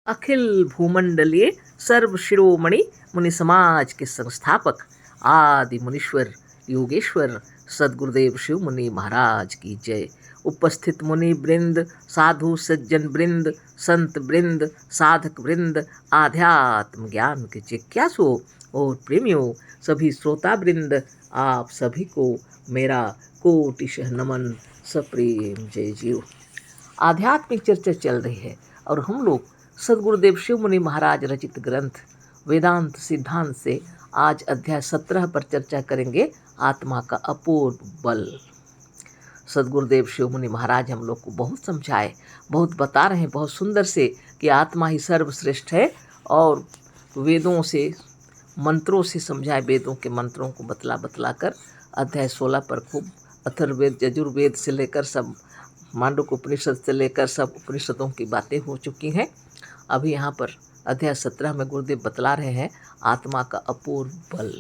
अखिल भूमंडलीय सर्व शिरोमणि मुनि समाज के संस्थापक आदि मुनीश्वर योगेश्वर सदगुरुदेव शिव मुनि महाराज की जय। उपस्थित मुनि वृंद, साधु सज्जन वृंद, संत वृंद, साधक वृंद, आध्यात्म ज्ञान के जिज्ञासु और प्रेमियों, सभी श्रोता वृंद, आप सभी को मेरा कोटिशः नमन, सप्रेम जय जीव। आध्यात्मिक चर्चा चल रही है और हम लोग सदगुरुदेव शिव मुनि महाराज रचित ग्रंथ वेदांत सिद्धांत से आज अध्याय 17 पर चर्चा करेंगे, आत्मा का अपूर्व बल। सदगुरुदेव शिव मुनि महाराज हम लोग को बहुत समझाए, बहुत बता रहे हैं बहुत सुंदर से कि आत्मा ही सर्वश्रेष्ठ है और वेदों से मंत्रों से समझाए, वेदों के मंत्रों को बतला कर अध्याय 16 पर खूब अथर्ववेद यजुर्वेद से लेकर सब मांडुक्य उपनिषद से लेकर सब उपनिषदों की बातें हो चुकी हैं। अभी यहाँ पर अध्याय 17 में गुरुदेव बतला रहे हैं आत्मा का अपूर्व बल।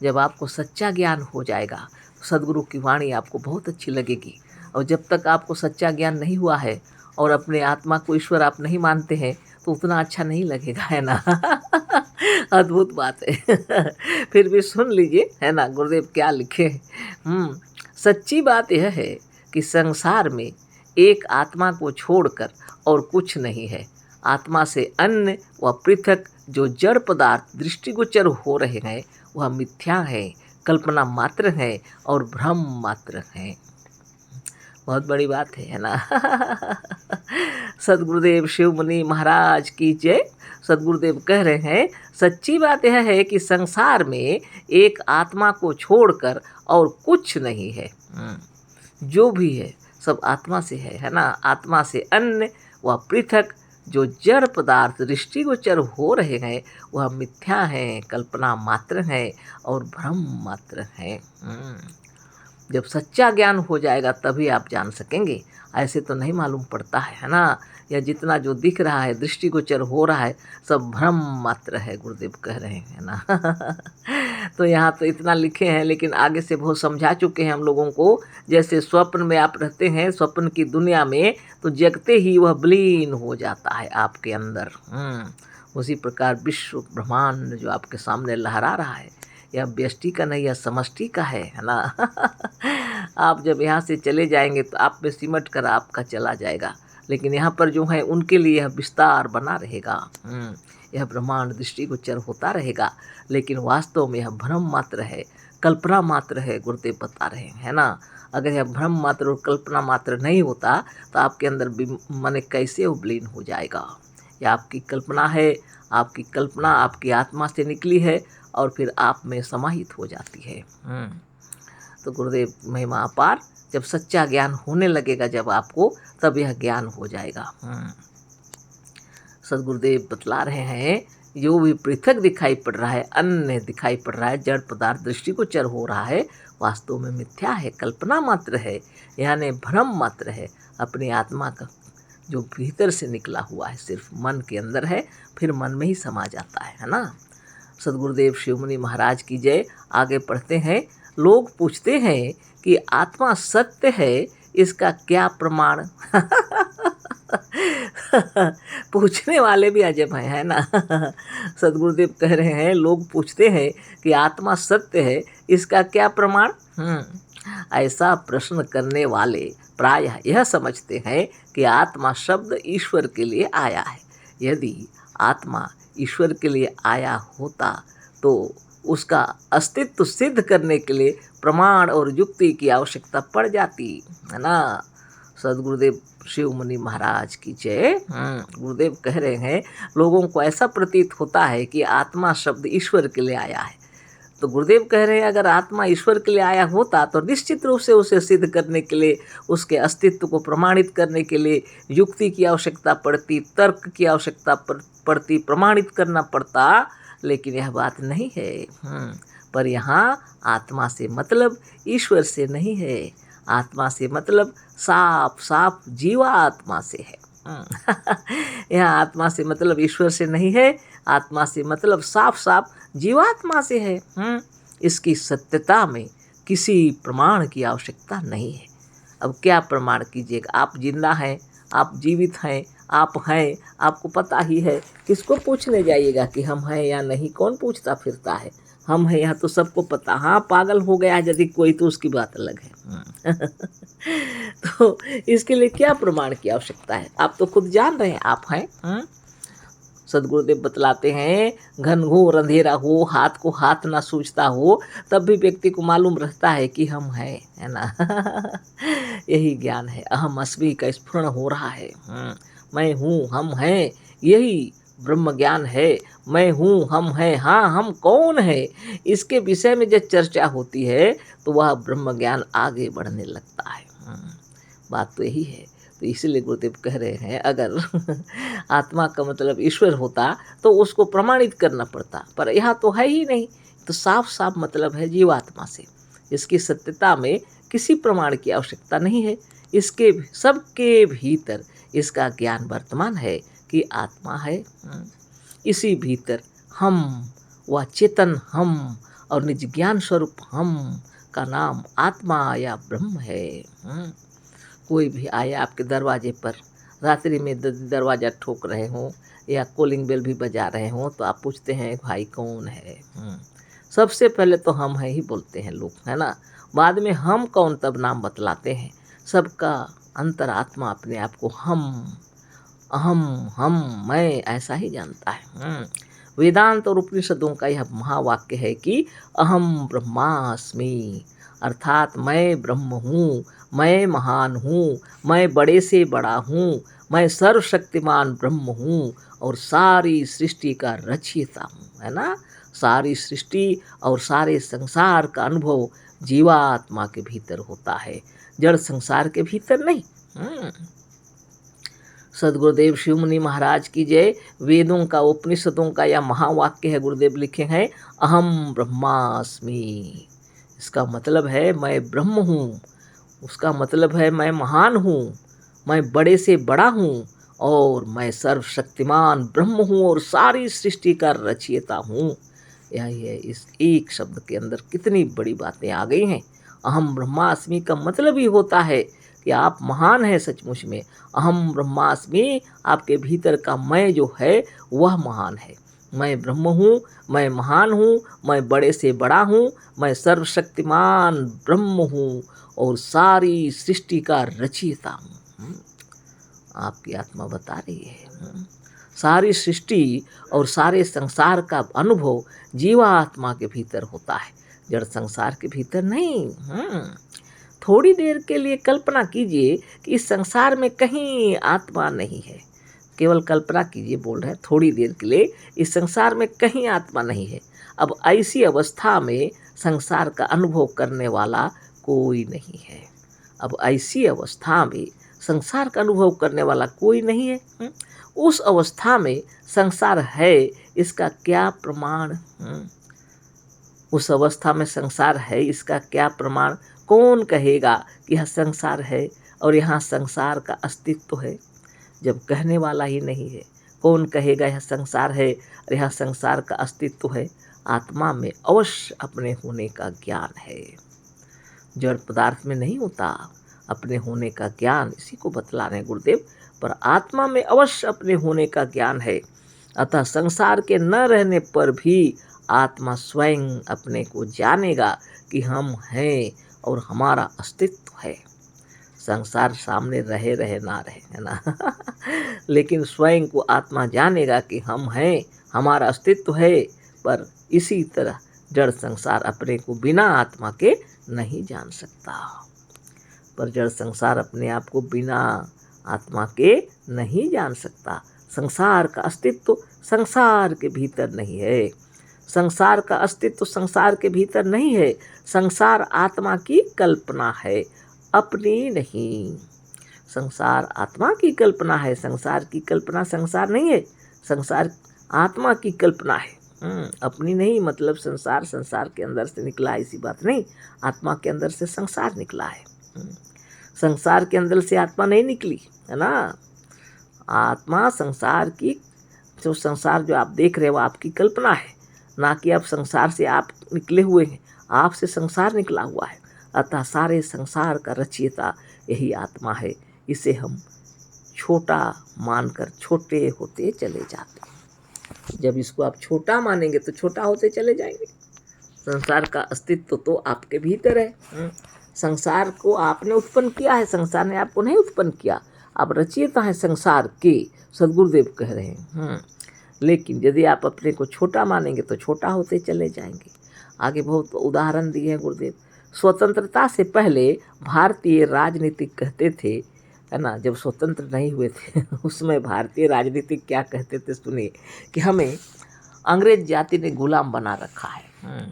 जब आपको सच्चा ज्ञान हो जाएगा सदगुरु की वाणी आपको बहुत अच्छी लगेगी, और जब तक आपको सच्चा ज्ञान नहीं हुआ है और अपने आत्मा को ईश्वर आप नहीं मानते हैं तो उतना अच्छा नहीं लगेगा, है ना। अद्भुत बात है। फिर भी सुन लीजिए, है ना, गुरुदेव क्या लिखे। सच्ची बात यह है कि संसार में एक आत्मा को छोड़कर और कुछ नहीं है। आत्मा से अन्य व पृथक जो जड़ पदार्थ दृष्टिगोचर हो रहे हैं वह मिथ्या है, कल्पना मात्र है और भ्रम मात्र है। बहुत बड़ी बात है ना। सदगुरुदेव शिव मुनि महाराज की जय। सदगुरुदेव कह रहे हैं सच्ची बात यह है कि संसार में एक आत्मा को छोड़कर और कुछ नहीं है। जो भी है सब आत्मा से है ना। आत्मा से अन्य व पृथक जो जड़ पदार्थ दृष्टिगोचर हो रहे हैं वह मिथ्या है, कल्पना मात्र है और भ्रम मात्र है। जब सच्चा ज्ञान हो जाएगा तभी आप जान सकेंगे, ऐसे तो नहीं मालूम पड़ता है ना। या जितना जो दिख रहा है दृष्टिगोचर हो रहा है सब भ्रम मात्र है, गुरुदेव कह रहे हैं ना। तो यहाँ तो इतना लिखे हैं, लेकिन आगे से बहुत समझा चुके हैं हम लोगों को। जैसे स्वप्न में आप रहते हैं, स्वप्न की दुनिया में, तो जगते ही वह विलीन हो जाता है आपके अंदर। उसी प्रकार विश्व ब्रह्मांड जो आपके सामने लहरा रहा है यह व्यष्टि का नहीं, यह समष्टि का है ना। आप जब यहाँ से चले जाएंगे तो आप में सिमट कर आपका चला जाएगा, लेकिन यहाँ पर जो है उनके लिए यह विस्तार बना रहेगा। यह ब्रह्मांड दृष्टिगोचर होता रहेगा, लेकिन वास्तव में यह भ्रम मात्र है, कल्पना मात्र है, गुरुदेव बता रहे हैं, है ना। अगर यह भ्रम मात्र और कल्पना मात्र नहीं होता तो आपके अंदर माने कैसे विलीन हो जाएगा। यह आपकी कल्पना है, आपकी कल्पना आपकी आत्मा से निकली है और फिर आप में समाहित हो जाती है। तो गुरुदेव महिमा अपार। जब सच्चा ज्ञान होने लगेगा जब आपको, तब यह ज्ञान हो जाएगा। सदगुरुदेव बतला रहे हैं जो भी पृथक दिखाई पड़ रहा है, अन्य दिखाई पड़ रहा है, जड़ पदार्थ दृष्टिगोचर हो रहा है, वास्तव में मिथ्या है, कल्पना मात्र है, यानी भ्रम मात्र है। अपनी आत्मा का जो भीतर से निकला हुआ है सिर्फ मन के अंदर है, फिर मन में ही समा जाता है ना। सदगुरुदेव शिव मुनि महाराज की जय। आगे पढ़ते हैं। लोग पूछते हैं कि आत्मा सत्य है, इसका क्या प्रमाण। पूछने वाले भी अजब हैं, है ना। सदगुरुदेव कह रहे हैं लोग पूछते हैं कि आत्मा सत्य है, इसका क्या प्रमाण। ऐसा प्रश्न करने वाले प्रायः यह समझते हैं कि आत्मा शब्द ईश्वर के लिए आया है। यदि आत्मा ईश्वर के लिए आया होता तो उसका अस्तित्व सिद्ध करने के लिए प्रमाण और युक्ति की आवश्यकता पड़ जाती, है ना। सदगुरुदेव शिव मुनि महाराज की जय। गुरुदेव कह रहे हैं लोगों को ऐसा प्रतीत होता है कि आत्मा शब्द ईश्वर के लिए आया है। तो गुरुदेव कह रहे हैं अगर आत्मा ईश्वर के लिए आया होता तो निश्चित रूप से उसे सिद्ध करने के लिए, उसके अस्तित्व को प्रमाणित करने के लिए युक्ति की आवश्यकता पड़ती, तर्क की आवश्यकता पड़ती, प्रमाणित करना पड़ता, लेकिन यह बात नहीं है। पर यहाँ आत्मा से मतलब ईश्वर से नहीं है, आत्मा से मतलब साफ साफ जीवा आत्मा से है। यहाँ आत्मा से मतलब ईश्वर से नहीं है, आत्मा से मतलब साफ साफ जीवात्मा से है। इसकी सत्यता में किसी प्रमाण की आवश्यकता नहीं है। अब क्या प्रमाण कीजिएगा, आप जिंदा हैं, आप जीवित हैं, आप हैं, आपको पता ही है, किसको पूछने जाइएगा कि हम हैं या नहीं, कौन पूछता फिरता है, हम हैं यहाँ तो सबको पता। हाँ, पागल हो गया है यदि कोई तो उसकी बात अलग है। तो इसके लिए क्या प्रमाण की आवश्यकता है, आप तो खुद जान रहे हैं आप हैं। सदगुरुदेव बतलाते हैं घनघोर अंधेरा हो, हाथ को हाथ ना सूझता हो, तब भी व्यक्ति को मालूम रहता है कि हम हैं, है ना। यही ज्ञान है, अहम अस्मि का स्फुरण हो रहा है। मैं हूँ, हम हैं, यही ब्रह्म ज्ञान है। मैं हूँ, हम हैं, हाँ हम कौन है, इसके विषय में जब चर्चा होती है तो वह ब्रह्म ज्ञान आगे बढ़ने लगता है। बात तो यही है। तो इसीलिए गुरुदेव कह रहे हैं अगर आत्मा का मतलब ईश्वर होता तो उसको प्रमाणित करना पड़ता, पर यहाँ तो है ही नहीं। तो साफ साफ मतलब है जीवात्मा से, इसकी सत्यता में किसी प्रमाण की आवश्यकता नहीं है। इसके सबके भीतर इसका ज्ञान वर्तमान है कि आत्मा है। इसी भीतर हम, वह चेतन हम और निज ज्ञान स्वरूप हम का नाम आत्मा या ब्रह्म है। कोई भी आए आपके दरवाजे पर, रात्रि में दरवाज़ा ठोक रहे हों या कॉलिंग बेल भी बजा रहे हों, तो आप पूछते हैं भाई कौन है। सबसे पहले तो हम हैं ही बोलते हैं लोग, है ना। बाद में हम कौन तब नाम बतलाते हैं। सबका अंतरात्मा अपने आप को हम, अहम, हम, मैं ऐसा ही जानता है। वेदांत और उपनिषदों का यह महावाक्य है कि अहम ब्रह्मास्मि, अर्थात मैं ब्रह्म हूँ, मैं महान हूँ, मैं बड़े से बड़ा हूँ, मैं सर्वशक्तिमान ब्रह्म हूँ और सारी सृष्टि का रचयिता हूँ, है ना। सारी सृष्टि और सारे संसार का अनुभव जीवात्मा के भीतर होता है, जड़ संसार के भीतर नहीं। सदगुरुदेव शिव मुनि महाराज की जय। वेदों का, उपनिषदों का यह महावाक्य है, गुरुदेव लिखे हैं अहम ब्रह्मास्मि। इसका मतलब है मैं ब्रह्म हूँ, उसका मतलब है मैं महान हूँ, मैं बड़े से बड़ा हूँ और मैं सर्वशक्तिमान ब्रह्म हूँ और सारी सृष्टि का रचयिता हूँ। यही है, इस एक शब्द के अंदर कितनी बड़ी बातें आ गई हैं। अहम ब्रह्मास्मि का मतलब ही होता है कि आप महान हैं सचमुच में। अहम ब्रह्मास्मि, आपके भीतर का मैं जो है वह महान है। मैं ब्रह्म हूँ, मैं महान हूँ, मैं बड़े से बड़ा हूँ, मैं सर्वशक्तिमान ब्रह्म हूँ और सारी सृष्टि का रचयिता हूँ। आपकी आत्मा बता रही है। सारी सृष्टि और सारे संसार का अनुभव जीवात्मा के भीतर होता है, जड़ संसार के भीतर नहीं। थोड़ी देर के लिए कल्पना कीजिए कि इस संसार में कहीं आत्मा नहीं है। केवल कल्पना कीजिए, बोल रहे हैं थोड़ी देर के लिए, इस संसार में कहीं आत्मा नहीं है। अब ऐसी अवस्था में संसार का अनुभव करने वाला कोई नहीं है। अब ऐसी अवस्था में संसार का अनुभव करने वाला कोई नहीं है। उस अवस्था में संसार है, इसका क्या प्रमाण। उस अवस्था में संसार है, इसका क्या प्रमाण। कौन कहेगा कि यह संसार है और यहाँ संसार का अस्तित्व है, जब कहने वाला ही नहीं है। कौन कहेगा यह संसार है और यहाँ संसार का अस्तित्व है। आत्मा में अवश्य अपने होने का ज्ञान है, जड़ पदार्थ में नहीं होता अपने होने का ज्ञान। इसी को बतला रहे गुरुदेव, पर आत्मा में अवश्य अपने होने का ज्ञान है। अतः संसार के न रहने पर भी आत्मा स्वयं अपने को जानेगा कि हम हैं और हमारा अस्तित्व है। संसार सामने रहे रहे ना रहे, है ना। लेकिन स्वयं को आत्मा जानेगा कि हम हैं, हमारा अस्तित्व है। पर इसी तरह जड़ संसार अपने को बिना आत्मा के नहीं जान सकता। पर जड़ संसार अपने आप को बिना आत्मा के नहीं जान सकता। संसार का अस्तित्व संसार के भीतर नहीं है। संसार का अस्तित्व संसार के भीतर नहीं है। संसार आत्मा की कल्पना है, अपनी नहीं। संसार आत्मा की कल्पना है, संसार की कल्पना संसार नहीं है। संसार आत्मा की कल्पना है, अपनी नहीं। मतलब संसार संसार के अंदर से निकला है, ऐसी बात नहीं। आत्मा के अंदर से संसार निकला है, संसार के अंदर से आत्मा नहीं निकली, है ना। आत्मा संसार की, जो संसार जो आप देख रहे हो आपकी कल्पना है, ना कि आप संसार से आप निकले हुए हैं। आपसे संसार निकला हुआ है। अतः सारे संसार का रचयिता यही आत्मा है। इसे हम छोटा मानकर छोटे होते चले जाते हैं। जब इसको आप छोटा मानेंगे तो छोटा होते चले जाएंगे। संसार का अस्तित्व तो आपके भीतर है। संसार को आपने उत्पन्न किया है, संसार ने आपको नहीं उत्पन्न किया। आप रचयिता हैं संसार के, सदगुरुदेव कह रहे हैं। लेकिन यदि आप अपने को छोटा मानेंगे तो छोटा होते चले जाएंगे। आगे बहुत उदाहरण दिए हैं गुरुदेव। स्वतंत्रता से पहले भारतीय राजनीतिक कहते थे, है ना, जब स्वतंत्र नहीं हुए थे उसमें भारतीय राजनीतिक क्या कहते थे सुनिए, कि हमें अंग्रेज जाति ने गुलाम बना रखा है।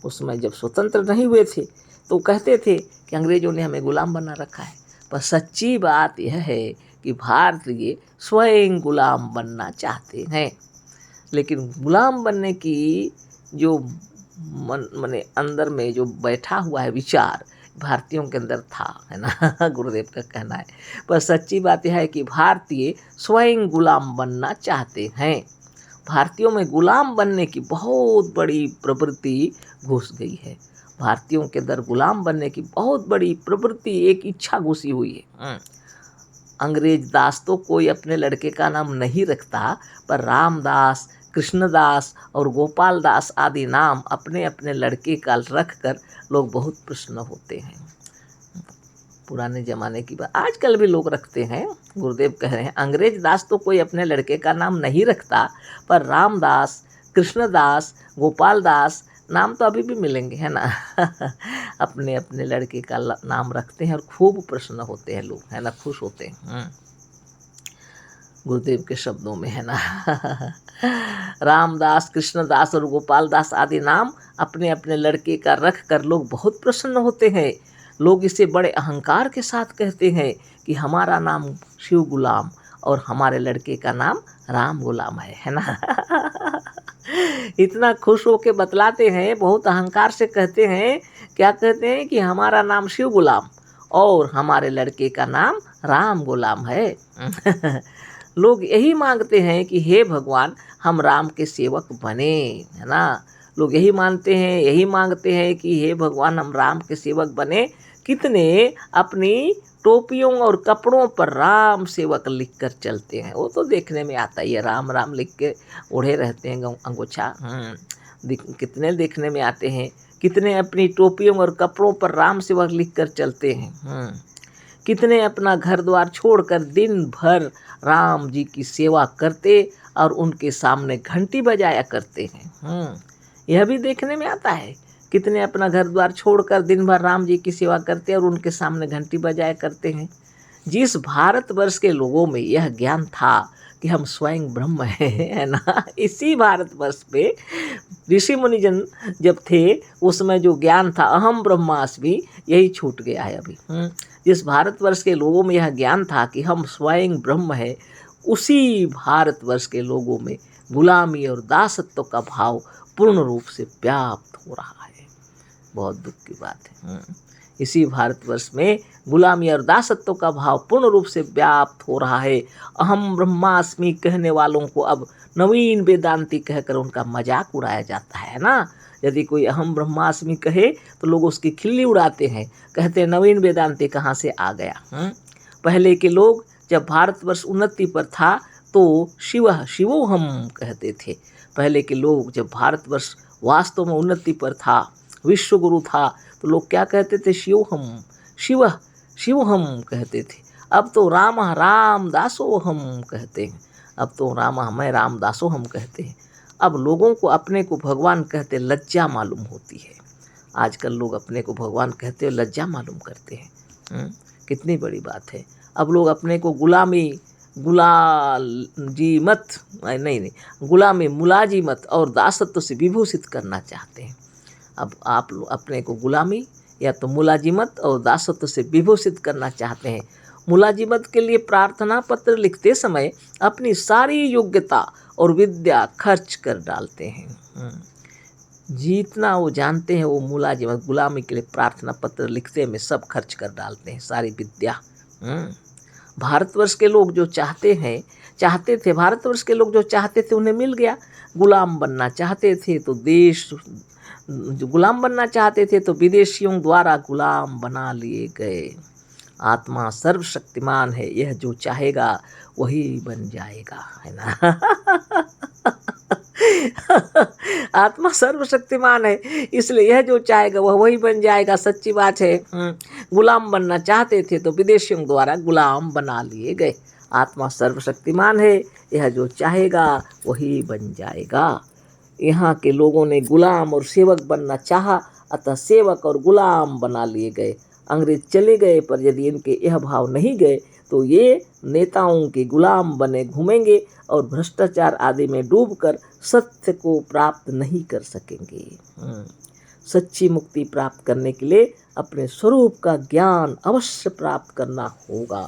उसमें जब स्वतंत्र नहीं हुए थे तो कहते थे कि अंग्रेजों ने हमें गुलाम बना रखा है। पर सच्ची बात यह है कि भारतीय स्वयं गुलाम बनना चाहते हैं। लेकिन गुलाम बनने की जो मने अंदर में जो बैठा हुआ है विचार भारतीयों के अंदर था, है ना, गुरुदेव का कहना है। पर सच्ची बात यह है कि भारतीय स्वयं गुलाम बनना चाहते हैं। भारतीयों में गुलाम बनने की बहुत बड़ी प्रवृत्ति घुस गई है। भारतीयों के अंदर गुलाम बनने की बहुत बड़ी प्रवृत्ति, एक इच्छा घुसी हुई है। अंग्रेज दास तो कोई अपने लड़के का नाम नहीं रखता, पर रामदास, कृष्णदास और गोपाल दास आदि नाम अपने अपने लड़के का रख कर लोग बहुत प्रसन्न होते हैं। पुराने ज़माने की बात, आजकल भी लोग रखते हैं। गुरुदेव कह रहे हैं अंग्रेज दास तो कोई अपने लड़के का नाम नहीं रखता, पर रामदास, कृष्णदास, गोपाल दास नाम तो अभी भी मिलेंगे, है ना अपने अपने लड़के का नाम रखते हैं और खूब प्रसन्न होते हैं लोग, है ना, खुश होते हैं। गुरुदेव के शब्दों में, है ना रामदास, कृष्णदास और गोपाल दास आदि नाम अपने अपने लड़के का रख कर लोग बहुत प्रसन्न होते हैं। लोग इसे बड़े अहंकार के साथ कहते हैं कि हमारा नाम शिव गुलाम और हमारे लड़के का नाम राम गुलाम है ना इतना खुश होके बतलाते हैं, बहुत अहंकार से कहते हैं। क्या कहते हैं कि हमारा नाम शिव गुलाम और हमारे लड़के का नाम राम गुलाम है लोग यही मांगते हैं कि हे भगवान हम राम के सेवक बने, है ना। लोग यही मानते हैं, यही मांगते हैं कि हे भगवान हम राम के सेवक बने। कितने अपनी टोपियों और कपड़ों पर राम सेवक लिख कर चलते हैं। वो तो देखने में आता ही है, राम राम लिख के ओढ़े रहते हैं अंगोछा। कितने देखने में आते हैं। कितने अपनी टोपियों और कपड़ों पर राम सेवक लिख कर चलते हैं। कितने अपना घर द्वार छोड़कर दिन भर राम जी की सेवा करते और उनके सामने घंटी बजाया करते हैं। यह भी देखने में आता है। कितने अपना घर द्वार छोड़कर दिन भर राम जी की सेवा करते और उनके सामने घंटी बजाया करते हैं। जिस भारतवर्ष के लोगों में यह ज्ञान था कि हम स्वयं ब्रह्म हैं, है ना, इसी भारतवर्ष पे ऋषि मुनिजन जब थे उसमें जो ज्ञान था अहम ब्रह्मास्मि, यही छूट गया है अभी। जिस भारतवर्ष के लोगों में यह ज्ञान था कि हम स्वयं ब्रह्म है, उसी भारतवर्ष के लोगों में गुलामी और दासत्व का भाव पूर्ण रूप से व्याप्त हो रहा है। बहुत दुख की बात है। इसी भारतवर्ष में गुलामी और दासत्व का भाव पूर्ण रूप से व्याप्त हो रहा है। अहम ब्रह्मास्मि कहने वालों को अब नवीन वेदांती कहकर उनका मजाक उड़ाया जाता है ना। यदि कोई अहम ब्रह्मास्मि कहे तो लोग उसकी खिल्ली उड़ाते हैं, कहते हैं नवीन वेदांती कहाँ से आ गया। पहले के लोग जब भारतवर्ष उन्नति पर था तो शिवो हम कहते थे। पहले के लोग जब भारतवर्ष वास्तव में उन्नति पर था, विश्व गुरु था, तो लोग क्या कहते थे, शिव हम कहते थे। अब तो राम दासो हम कहते हैं। अब तो मैं रामदासो हम कहते हैं। अब लोगों को अपने को भगवान कहते लज्जा मालूम होती है। आजकल लोग अपने को भगवान कहते हुए लज्जा मालूम करते हैं। कितनी बड़ी बात है। अब लोग अपने को गुलामी मुलाजिमत और दासत्व से विभूषित करना चाहते हैं। अब आप अपने को गुलामी या तो मुलाजिमत और दासत्व से विभूषित करना चाहते हैं। मुलाजिमत के लिए प्रार्थना पत्र लिखते समय अपनी सारी योग्यता और विद्या खर्च कर डालते हैं। जितना वो जानते हैं वो मुलाजिमत गुलामी के लिए प्रार्थना पत्र लिखते में सब खर्च कर डालते हैं, सारी विद्या। भारतवर्ष के लोग जो चाहते थे भारतवर्ष के लोग जो चाहते थे उन्हें मिल गया। गुलाम बनना चाहते थे तो गुलाम बनना चाहते थे तो विदेशियों द्वारा गुलाम बना लिए गए। आत्मा सर्वशक्तिमान है, यह जो चाहेगा वही बन जाएगा, है ना। आत्मा सर्वशक्तिमान है, इसलिए यह जो चाहेगा वह वही बन जाएगा। सच्ची बात है। गुलाम बनना चाहते थे तो विदेशियों द्वारा गुलाम बना लिए गए। आत्मा सर्वशक्तिमान है, यह जो चाहेगा वही बन जाएगा। यहाँ के लोगों ने गुलाम और सेवक बनना चाहा, अतः सेवक और गुलाम बना लिए गए। अंग्रेज चले गए, पर यदि इनके यह भाव नहीं गए तो ये नेताओं के गुलाम बने घूमेंगे और भ्रष्टाचार आदि में डूबकर सत्य को प्राप्त नहीं कर सकेंगे। सच्ची मुक्ति प्राप्त करने के लिए अपने स्वरूप का ज्ञान अवश्य प्राप्त करना होगा।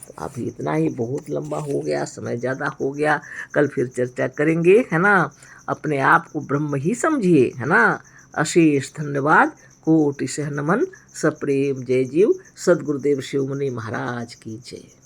तो अभी इतना ही, बहुत लंबा हो गया, समय ज़्यादा हो गया, कल फिर चर्चा करेंगे, है ना। अपने आप को ब्रह्म ही समझिए, है ना। अशेष धन्यवाद, कोटि सह नमन, सप्रेम जय जीव। सद्गुरुदेव शिव मुनि महाराज की जय।